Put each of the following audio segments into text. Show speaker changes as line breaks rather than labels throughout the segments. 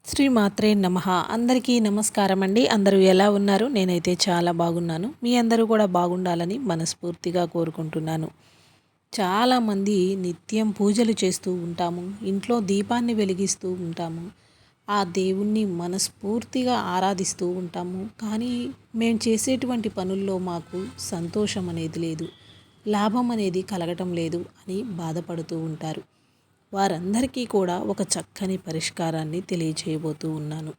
శ్రీ మాత్రే నమః. అందరికీ నమస్కారం అండి. అందరూ ఎలా ఉన్నారు? నేనైతే చాలా బాగున్నాను. మీ అందరూ కూడా బాగుండాలని మనస్ఫూర్తిగా కోరుకుంటున్నాను. చాలామంది నిత్యం పూజలు చేస్తూ ఉంటాము. ఇంట్లో దీపాన్ని వెలిగిస్తూ ఉంటాము. ఆ దేవుణ్ణి మనస్ఫూర్తిగా ఆరాధిస్తూ ఉంటాము. కానీ మేము చేసేటువంటి పనుల్లో మాకు సంతోషం అనేది లేదు, లాభం అనేది కలగటం లేదు అని బాధపడుతూ ఉంటారు. వారందరికీ కూడా ఒక చక్కని పరిష్కారాన్ని తెలియచేయబోతూ ఉన్నాను.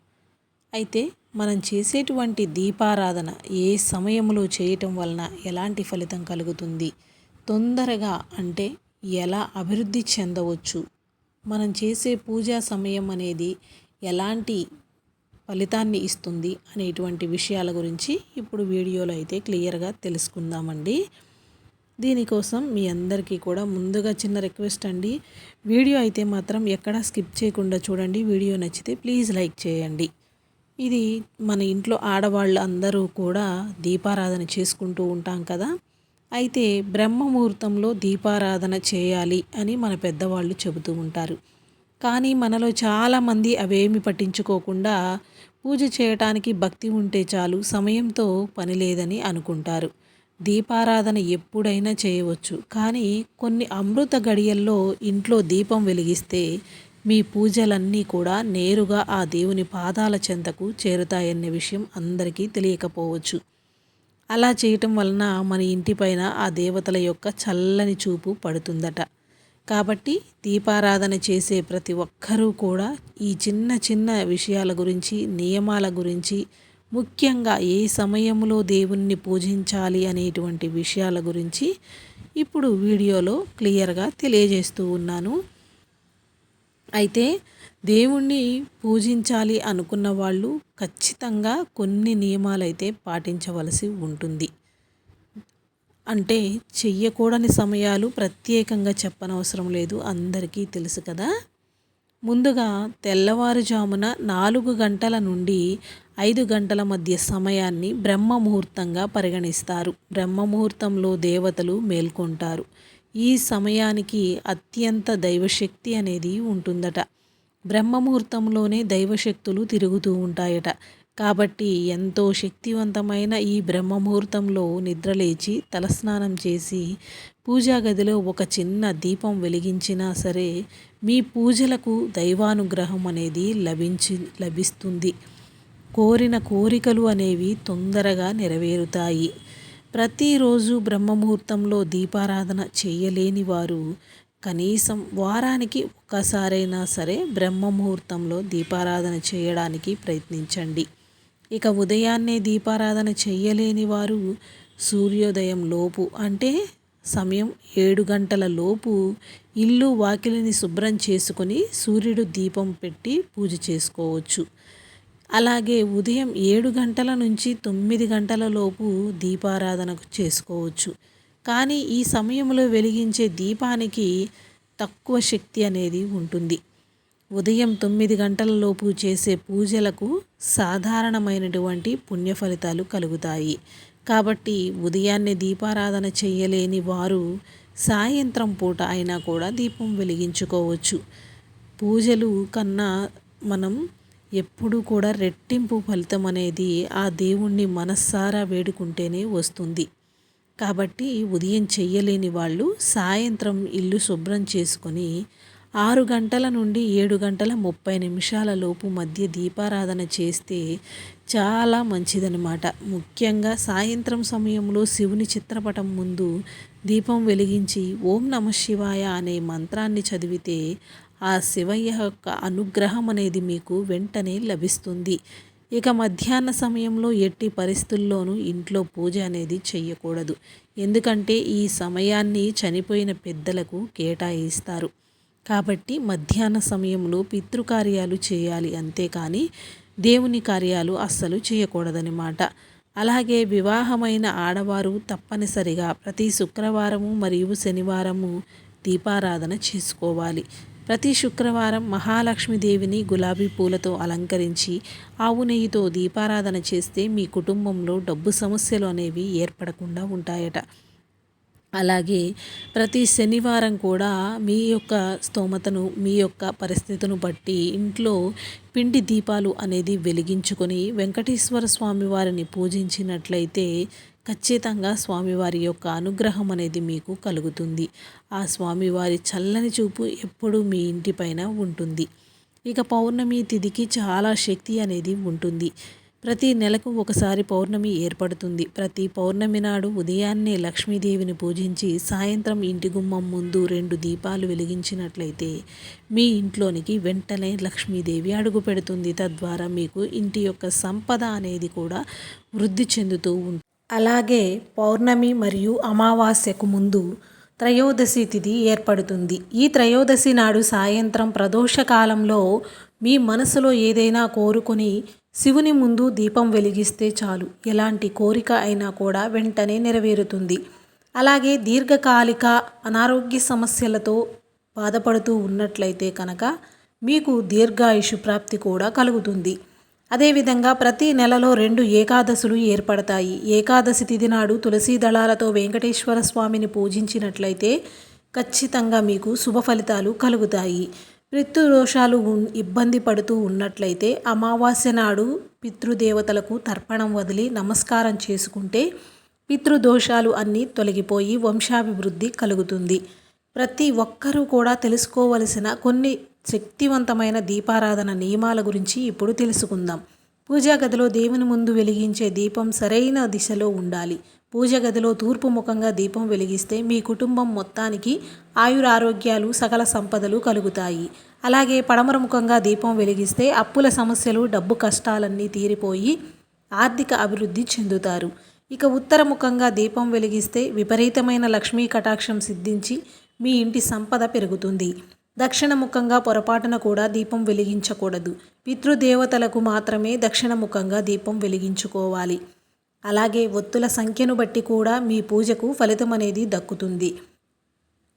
అయితే మనం చేసేటువంటి దీపారాధన ఏ సమయంలో చేయటం వలన ఎలాంటి ఫలితం కలుగుతుంది, తొందరగా అంటే ఎలా అభివృద్ధి చెందవచ్చు, మనం చేసే పూజా సమయం అనేది ఎలాంటి ఫలితాన్ని ఇస్తుంది అనేటువంటి విషయాల గురించి ఇప్పుడు వీడియోలో అయితే క్లియర్గా తెలుసుకుందామండి. దీనికోసం మీ అందరికీ కూడా ముందుగా చిన్న రిక్వెస్ట్ అండి. వీడియో అయితే మాత్రం ఎక్కడా స్కిప్ చేయకుండా చూడండి. వీడియో నచ్చితే ప్లీజ్ లైక్ చేయండి. ఇది మన ఇంట్లో ఆడవాళ్ళు అందరూ కూడా దీపారాధన చేసుకుంటూ ఉంటాం కదా. అయితే బ్రహ్మ ముహూర్తంలో దీపారాధన చేయాలి అని మన పెద్దవాళ్ళు చెబుతూ ఉంటారు. కానీ మనలో చాలామంది అవేమి పట్టించుకోకుండా పూజ చేయటానికి భక్తి ఉంటే చాలు, సమయంతో పని లేదని అనుకుంటారు. దీపారాధన ఎప్పుడైనా చేయవచ్చు, కానీ కొన్ని అమృత గడియల్లో ఇంట్లో దీపం వెలిగిస్తే మీ పూజలన్నీ కూడా నేరుగా ఆ దేవుని పాదాల చెంతకు చేరుతాయనే విషయం అందరికీ తెలియకపోవచ్చు. అలా చేయటం వలన మన ఇంటిపైన ఆ దేవతల యొక్క చల్లని చూపు పడుతుందట. కాబట్టి దీపారాధన చేసే ప్రతి ఒక్కరూ కూడా ఈ చిన్న చిన్న విషయాల గురించి, నియమాల గురించి, ముఖ్యంగా ఏ సమయంలో దేవుణ్ణి పూజించాలి అనేటువంటి విషయాల గురించి ఇప్పుడు వీడియోలో క్లియర్గా తెలియజేస్తూ ఉన్నాను. అయితే దేవుణ్ణి పూజించాలి అనుకున్న వాళ్ళు ఖచ్చితంగా కొన్ని నియమాలైతే పాటించవలసి ఉంటుంది. అంటే చెయ్యకూడని సమయాలు ప్రత్యేకంగా చెప్పనవసరం లేదు, అందరికీ తెలుసు కదా. ముందుగా తెల్లవారుజామున 4 గంటల నుండి 5 గంటల మధ్య సమయాన్ని బ్రహ్మ ముహూర్తంగా పరిగణిస్తారు. బ్రహ్మ ముహూర్తంలో దేవతలు మేల్కొంటారు. ఈ సమయానికి అత్యంత దైవశక్తి అనేది ఉంటుందట. బ్రహ్మ ముహూర్తంలోనే దైవశక్తులు తిరుగుతూ ఉంటాయట. కాబట్టి ఎంతో శక్తివంతమైన ఈ బ్రహ్మ ముహూర్తంలో నిద్రలేచి తలస్నానం చేసి పూజా గదిలో ఒక చిన్న దీపం వెలిగించినా సరే మీ పూజలకు దైవానుగ్రహం అనేది లభిస్తుంది. కోరిన కోరికలు అనేవి తొందరగా నెరవేరుతాయి. ప్రతిరోజు బ్రహ్మముహూర్తంలో దీపారాధన చేయలేని వారు కనీసం వారానికి ఒక్కసారైనా సరే బ్రహ్మముహూర్తంలో దీపారాధన చేయడానికి ప్రయత్నించండి. ఇక ఉదయాన్నే దీపారాధన చేయలేని వారు సూర్యోదయం లోపు, అంటే సమయం 7 గంటల లోపు ఇల్లు వాకిలిని శుభ్రం చేసుకొని సూర్యుడు దీపం పెట్టి పూజ చేసుకోవచ్చు. అలాగే ఉదయం 7 గంటల నుంచి 9 గంటల లోపు దీపారాధన చేసుకోవచ్చు. కానీ ఈ సమయంలో వెలిగించే దీపానికి తక్కువ శక్తి అనేది ఉంటుంది. ఉదయం 9 గంటల లోపు చేసే పూజలకు సాధారణమైనటువంటి పుణ్య ఫలితాలు కలుగుతాయి. కాబట్టి ఉదయాన్నే దీపారాధన చేయలేని వారు సాయంత్రం పూట అయినా కూడా దీపం వెలిగించుకోవచ్చు. పూజలు కన్నా మనం ఎప్పుడూ కూడా రెట్టింపు ఫలితం అనేది ఆ దేవుణ్ణి మనస్సారా వేడుకుంటేనే వస్తుంది. కాబట్టి ఉదయం చెయ్యలేని వాళ్ళు సాయంత్రం ఇల్లు శుభ్రం చేసుకొని 6 గంటల నుండి 7 గంటల 30 నిమిషాల లోపు మధ్య దీపారాధన చేస్తే చాలా మంచిదన్నమాట. ముఖ్యంగా సాయంత్రం సమయంలో శివుని చిత్రపటం ముందు దీపం వెలిగించి ఓం నమః శివాయ అనే మంత్రాన్ని చదివితే ఆ శివయ్య యొక్క అనుగ్రహం అనేది మీకు వెంటనే లభిస్తుంది. ఇక మధ్యాహ్న సమయంలో ఎట్టి పరిస్థితుల్లోనూ ఇంట్లో పూజ అనేది చెయ్యకూడదు. ఎందుకంటే ఈ సమయాన్ని చనిపోయిన పెద్దలకు కేటాయిస్తారు. కాబట్టి మధ్యాహ్న సమయంలో పితృకార్యాలు చేయాలి, అంతేకాని దేవుని కార్యాలు అస్సలు చేయకూడదన్నమాట. అలాగే వివాహమైన ఆడవారు తప్పనిసరిగా ప్రతి శుక్రవారము మరియు శనివారము దీపారాధన చేసుకోవాలి. ప్రతి శుక్రవారం మహాలక్ష్మీదేవిని గులాబీ పూలతో అలంకరించి ఆవు నెయ్యితో దీపారాధన చేస్తే మీ కుటుంబంలో డబ్బు సమస్యలు అనేవి ఏర్పడకుండా ఉంటాయట. అలాగే ప్రతి శనివారం కూడా మీ యొక్క స్తోమతను, మీ యొక్క పరిస్థితిని బట్టి ఇంట్లో పిండి దీపాలు అనేది వెలిగించుకొని వెంకటేశ్వర స్వామి వారిని పూజించినట్లయితే ఖచ్చితంగా స్వామివారి యొక్క అనుగ్రహం అనేది మీకు కలుగుతుంది. ఆ స్వామివారి చల్లని చూపు ఎప్పుడూ మీ ఇంటిపైన ఉంటుంది. ఇక పౌర్ణమి తిథికి చాలా శక్తి అనేది ఉంటుంది. ప్రతి నెలకు ఒకసారి పౌర్ణమి ఏర్పడుతుంది. ప్రతి పౌర్ణమి నాడు ఉదయాన్నే లక్ష్మీదేవిని పూజించి సాయంత్రం ఇంటి గుమ్మం ముందు 2 దీపాలు వెలిగించినట్లయితే మీ ఇంట్లోనికి వెంటనే లక్ష్మీదేవి అడుగు పెడుతుంది. తద్వారా మీకు ఇంటి యొక్క సంపద అనేది కూడా వృద్ధి చెందుతూ ఉంటుంది. అలాగే పౌర్ణమి మరియు అమావాస్యకు ముందు త్రయోదశి తిథి ఏర్పడుతుంది. ఈ త్రయోదశి నాడు సాయంత్రం ప్రదోష కాలంలో మీ మనసులో ఏదైనా కోరుకొని శివుని ముందు దీపం వెలిగిస్తే చాలు, ఎలాంటి కోరిక అయినా కూడా వెంటనే నెరవేరుతుంది. అలాగే దీర్ఘకాలిక అనారోగ్య సమస్యలతో బాధపడుతూ ఉన్నట్లయితే కనుక మీకు దీర్ఘాయుషు ప్రాప్తి కూడా కలుగుతుంది. అదేవిధంగా ప్రతి నెలలో 2 ఏకాదశులు ఏర్పడతాయి. ఏకాదశి తిథి నాడు తులసి దళాలతో వెంకటేశ్వర స్వామిని పూజించినట్లయితే ఖచ్చితంగా మీకు శుభ ఫలితాలు కలుగుతాయి. పితృదోషాలు ఇబ్బంది పడుతూ ఉన్నట్లయితే అమావాస్య నాడు పితృదేవతలకు తర్పణం వదిలి నమస్కారం చేసుకుంటే పితృదోషాలు అన్నీ తొలగిపోయి వంశాభివృద్ధి కలుగుతుంది. ప్రతి ఒక్కరూ కూడా తెలుసుకోవలసిన కొన్ని శక్తివంతమైన దీపారాధన నియమాల గురించి ఇప్పుడు తెలుసుకుందాం. పూజా గదిలో దేవుని ముందు వెలిగించే దీపం సరైన దిశలో ఉండాలి. పూజ గదిలో తూర్పు ముఖంగా దీపం వెలిగిస్తే మీ కుటుంబం మొత్తానికి ఆయురారోగ్యాలు, సకల సంపదలు కలుగుతాయి. అలాగే పడమర ముఖంగా దీపం వెలిగిస్తే అప్పుల సమస్యలు, డబ్బు కష్టాలన్నీ తీరిపోయి ఆర్థిక అభివృద్ధి చెందుతారు. ఇక ఉత్తర ముఖంగా దీపం వెలిగిస్తే విపరీతమైన లక్ష్మీ కటాక్షం సిద్ధించి మీ ఇంటి సంపద పెరుగుతుంది. దక్షిణముఖంగా పొరపాటున కూడా దీపం వెలిగించకూడదు. పితృదేవతలకు మాత్రమే దక్షిణముఖంగా దీపం వెలిగించుకోవాలి. అలాగే ఒత్తుల సంఖ్యను బట్టి కూడా మీ పూజకు ఫలితం అనేది దక్కుతుంది.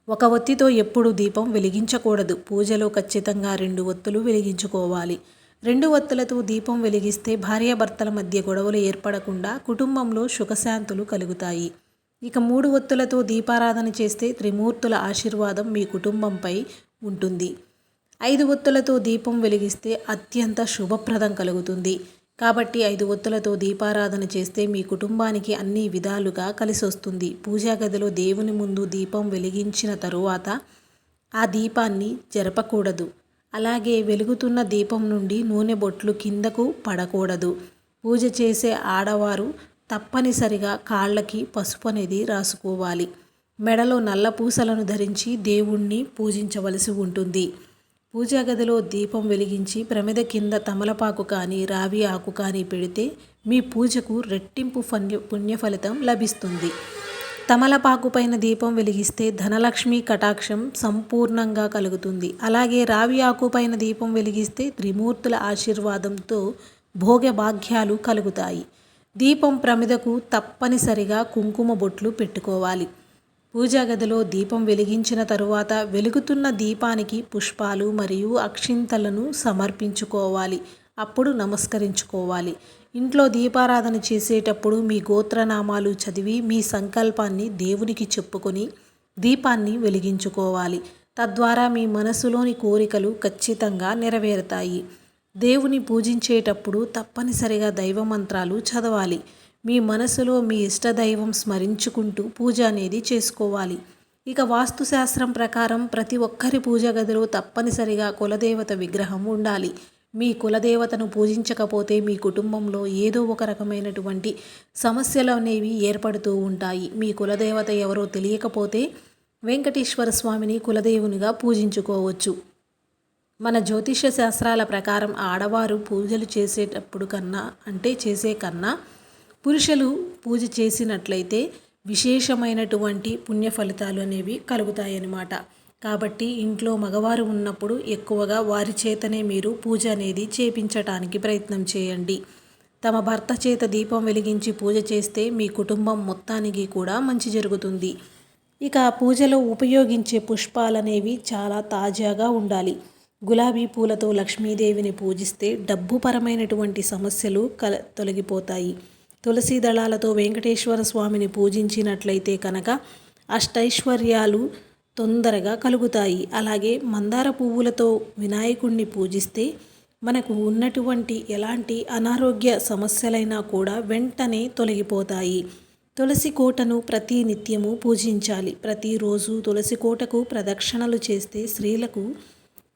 ఒక ఒత్తితో ఎప్పుడు దీపం వెలిగించకూడదు. పూజలో ఖచ్చితంగా 2 ఒత్తులు వెలిగించుకోవాలి. 2 ఒత్తులతో దీపం వెలిగిస్తే భార్యాభర్తల మధ్య గొడవలు ఏర్పడకుండా కుటుంబంలో సుఖశాంతులు కలుగుతాయి. ఇక 3 ఒత్తులతో దీపారాధన చేస్తే త్రిమూర్తుల ఆశీర్వాదం మీ కుటుంబంపై ఉంటుంది. 5 ఒత్తులతో దీపం వెలిగిస్తే అత్యంత శుభప్రదం కలుగుతుంది. కాబట్టి 5 ఒత్తులతో దీపారాధన చేస్తే మీ కుటుంబానికి అన్ని విధాలుగా కలిసొస్తుంది. పూజా గదిలో దేవుని ముందు దీపం వెలిగించిన తరువాత ఆ దీపాన్ని జరపకూడదు. అలాగే వెలుగుతున్న దీపం నుండి నూనె బొట్లు కిందకు పడకూడదు. పూజ చేసే ఆడవారు తప్పనిసరిగా కాళ్ళకి పసుపు అనేది రాసుకోవాలి. మెడలో నల్ల పూసలను ధరించి దేవుణ్ణి పూజించవలసి ఉంటుంది. పూజా గదిలో దీపం వెలిగించి ప్రమిద కింద తమలపాకు కానీ, రావి ఆకు కానీ పెడితే మీ పూజకు రెట్టింపు పుణ్య ఫలితం లభిస్తుంది. తమలపాకు పైన దీపం వెలిగిస్తే ధనలక్ష్మి కటాక్షం సంపూర్ణంగా కలుగుతుంది. అలాగే రావి ఆకు పైన దీపం వెలిగిస్తే త్రిమూర్తుల ఆశీర్వాదంతో భోగభాగ్యాలు కలుగుతాయి. దీపం ప్రమిదకు తప్పనిసరిగా కుంకుమ బొట్లు పెట్టుకోవాలి. పూజా గదిలో దీపం వెలిగించిన తరువాత వెలుగుతున్న దీపానికి పుష్పాలు మరియు అక్షింతలను సమర్పించుకోవాలి. అప్పుడు నమస్కరించుకోవాలి. ఇంట్లో దీపారాధన చేసేటప్పుడు మీ గోత్రనామాలు చదివి మీ సంకల్పాన్ని దేవునికి చెప్పుకొని దీపాన్ని వెలిగించుకోవాలి. తద్వారా మీ మనసులోని కోరికలు ఖచ్చితంగా నెరవేరుతాయి. దేవుని పూజించేటప్పుడు తప్పనిసరిగా దైవ మంత్రాలు చదవాలి. మీ మనసులో మీ ఇష్టదైవం స్మరించుకుంటూ పూజ అనేది చేసుకోవాలి. ఇక వాస్తుశాస్త్రం ప్రకారం ప్రతి ఒక్కరి పూజ గదిలో తప్పనిసరిగా కులదేవత విగ్రహం ఉండాలి. మీ కులదేవతను పూజించకపోతే మీ కుటుంబంలో ఏదో ఒక రకమైనటువంటి సమస్యలు అనేవి ఏర్పడుతూ ఉంటాయి. మీ కులదేవత ఎవరో తెలియకపోతే వెంకటేశ్వర స్వామిని కులదేవునిగా పూజించుకోవచ్చు. మన జ్యోతిష శాస్త్రాల ప్రకారం ఆడవారు పూజలు చేసేటప్పుడు చేసే కన్నా పురుషులు పూజ చేసినట్లయితే విశేషమైనటువంటి పుణ్య ఫలితాలు అనేవి కలుగుతాయన్నమాట. కాబట్టి ఇంట్లో మగవారు ఉన్నప్పుడు ఎక్కువగా వారి చేతనే మీరు పూజ అనేది చేపించటానికి ప్రయత్నం చేయండి. తమ భర్త చేత దీపం వెలిగించి పూజ చేస్తే మీ కుటుంబం మొత్తానికి కూడా మంచి జరుగుతుంది. ఇక పూజలో ఉపయోగించే పుష్పాలనేవి చాలా తాజాగా ఉండాలి. గులాబీ పూలతో లక్ష్మీదేవిని పూజిస్తే డబ్బుపరమైనటువంటి సమస్యలు తొలగిపోతాయి. తులసి దళాలతో వెంకటేశ్వర స్వామిని పూజించినట్లయితే కనుక అష్టైశ్వర్యాలు తొందరగా కలుగుతాయి. అలాగే మందార పువ్వులతో వినాయకుడిని పూజిస్తే మనకు ఉన్నటువంటి ఎలాంటి అనారోగ్య సమస్యలైనా కూడా వెంటనే తొలగిపోతాయి. తులసి కోటను ప్రతి నిత్యము పూజించాలి. ప్రతిరోజు తులసి కోటకు ప్రదక్షిణలు చేస్తే స్త్రీలకు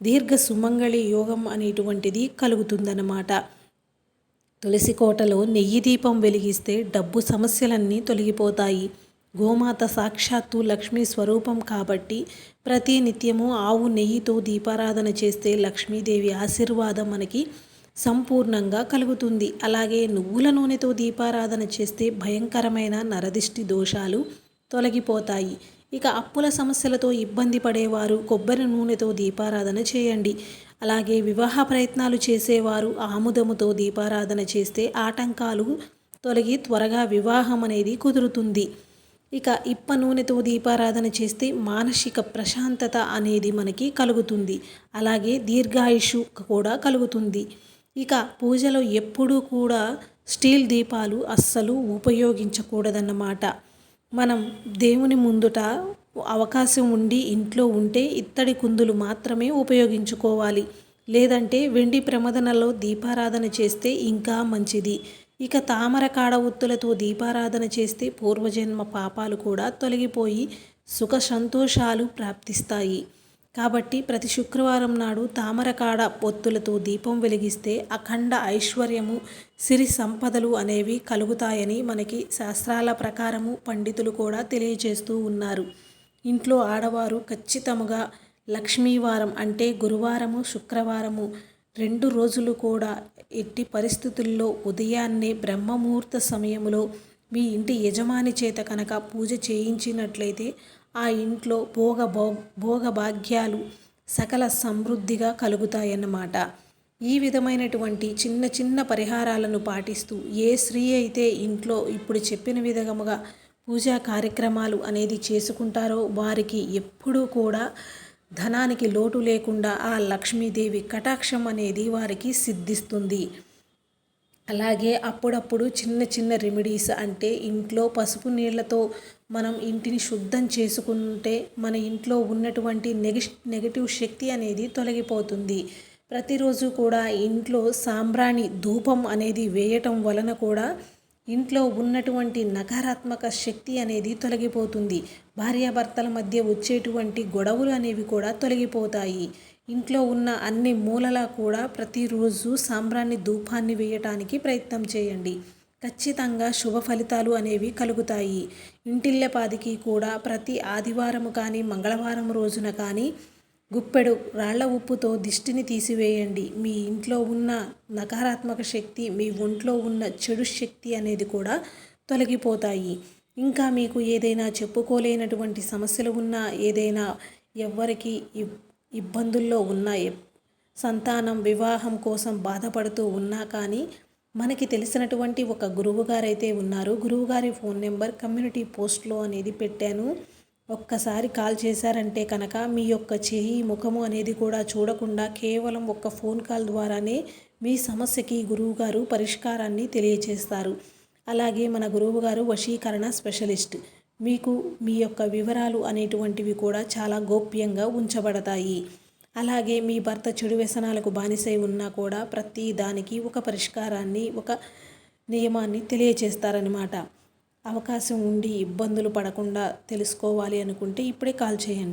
దీర్ఘ సుమంగళి యోగం అనేటువంటిది కలుగుతుందన్నమాట. తులసి కోటలో నెయ్యి దీపం వెలిగిస్తే డబ్బు సమస్యలన్నీ తొలగిపోతాయి. గోమాత సాక్షాత్తు లక్ష్మీ స్వరూపం కాబట్టి ప్రతి నిత్యము ఆవు నెయ్యితో దీపారాధన చేస్తే లక్ష్మీదేవి ఆశీర్వాదం మనకి సంపూర్ణంగా కలుగుతుంది. అలాగే నువ్వుల నూనెతో దీపారాధన చేస్తే భయంకరమైన నరదిష్టి దోషాలు తొలగిపోతాయి. ఇక అప్పుల సమస్యలతో ఇబ్బంది పడేవారు కొబ్బరి నూనెతో దీపారాధన చేయండి. అలాగే వివాహ ప్రయత్నాలు చేసేవారు ఆముదముతో దీపారాధన చేస్తే ఆటంకాలు తొలగి త్వరగా వివాహం అనేది కుదురుతుంది. ఇక ఇప్ప నూనెతో దీపారాధన చేస్తే మానసిక ప్రశాంతత అనేది మనకి కలుగుతుంది. అలాగే దీర్ఘాయుషు కూడా కలుగుతుంది. ఇక పూజలో ఎప్పుడూ కూడా స్టీల్ దీపాలు అస్సలు ఉపయోగించకూడదన్నమాట. మనం దేవుని ముందుట అవకాశం ఉండి ఇంట్లో ఉంటే ఇత్తడి కుందులు మాత్రమే ఉపయోగించుకోవాలి. లేదంటే వెండి ప్రమదనలో దీపారాధన చేస్తే ఇంకా మంచిది. ఇక తామర కాడ ఒత్తులతో దీపారాధన చేస్తే పూర్వజన్మ పాపాలు కూడా తొలగిపోయి సుఖ సంతోషాలు ప్రాప్తిస్తాయి. కాబట్టి ప్రతి శుక్రవారం నాడు తామర కాడ ఒత్తులతో దీపం వెలిగిస్తే అఖండ ఐశ్వర్యము సిరి సంపదలు అనేవి కలుగుతాయని మనకి శాస్త్రాల ప్రకారము పండితులు కూడా తెలియజేస్తూ ఉన్నారు. ఇంట్లో ఆడవారు ఖచ్చితంగా లక్ష్మీవారం అంటే గురువారము శుక్రవారము 2 రోజులు కూడా ఎట్టి పరిస్థితుల్లో ఉదయాన్నే బ్రహ్మముహూర్త సమయంలో మీ ఇంటి యజమాని చేత కనుక పూజ చేయించినట్లయితే ఆ ఇంట్లో భోగభాగ్యాలు సకల సమృద్ధిగా కలుగుతాయన్నమాట. ఈ విధమైనటువంటి చిన్న చిన్న పరిహారాలను పాటిస్తూ ఏ స్త్రీ అయితే ఇంట్లో ఇప్పుడు చెప్పిన విధముగా పూజా కార్యక్రమాలు అనేది చేసుకుంటారో వారికి ఎప్పుడూ కూడా ధనానికి లోటు లేకుండా ఆ లక్ష్మీదేవి కటాక్షం అనేది వారికి సిద్ధిస్తుంది. అలాగే అప్పుడప్పుడు చిన్న చిన్న రెమెడీస్ అంటే ఇంట్లో పసుపు నీళ్లతో మనం ఇంటిని శుద్ధం చేసుకుంటే మన ఇంట్లో ఉన్నటువంటి నెగటివ్ శక్తి అనేది తొలగిపోతుంది. ప్రతిరోజు కూడా ఇంట్లో సాంబ్రాణి ధూపం అనేది వేయటం వలన కూడా ఇంట్లో ఉన్నటువంటి నకారాత్మక శక్తి అనేది తొలగిపోతుంది. భార్యాభర్తల మధ్య వచ్చేటువంటి గొడవలు అనేవి కూడా తొలగిపోతాయి. ఇంట్లో ఉన్న అన్ని మూలలా కూడా ప్రతిరోజు సాంబ్రాణి ధూపాన్ని వేయటానికి ప్రయత్నం చేయండి. ఖచ్చితంగా శుభ ఫలితాలు అనేవి కలుగుతాయి. ఇంటిల్లపాదికి కూడా ప్రతి ఆదివారం కానీ మంగళవారం రోజున కానీ గుప్పెడు రాళ్ల ఉప్పుతో దిష్టిని తీసివేయండి. మీ ఇంట్లో ఉన్న నకారాత్మక శక్తి మీ ఒంట్లో ఉన్న చెడు శక్తి అనేది కూడా తొలగిపోతాయి. ఇంకా మీకు ఏదైనా చెప్పుకోలేనటువంటి సమస్యలు ఉన్నా ఏదైనా ఎవరికి ఇబ్బందుల్లో ఉన్న సంతానం వివాహం కోసం బాధపడుతూ ఉన్నా కానీ మనకి తెలిసినటువంటి ఒక గురువుగారైతే ఉన్నారు. గురువుగారి ఫోన్ నెంబర్ కమ్యూనిటీ పోస్ట్లో అనేది పెట్టాను. ఒక్కసారి కాల్ చేశారంటే కనుక మీ యొక్క చెయ్యి ముఖము అనేది కూడా చూడకుండా కేవలం ఒక్క ఫోన్ కాల్ ద్వారానే మీ సమస్యకి గురువుగారు పరిష్కారాన్ని తెలియజేస్తారు. అలాగే మన గురువుగారు వశీకరణ స్పెషలిస్ట్. మీకు మీ యొక్క వివరాలు అనేటువంటివి కూడా చాలా గోప్యంగా ఉంచబడతాయి. అలాగే మీ భర్త చెడు వ్యసనాలకు బానిసై ఉన్నా కూడా ప్రతి దానికి ఒక పరిష్కారాన్ని ఒక నియమాన్ని తెలియజేస్తారనమాట. అవకాశం ఉండి ఇబ్బందులు పడకుండా తెలుసుకోవాలి అనుకుంటే ఇప్పుడే కాల్ చేయండి.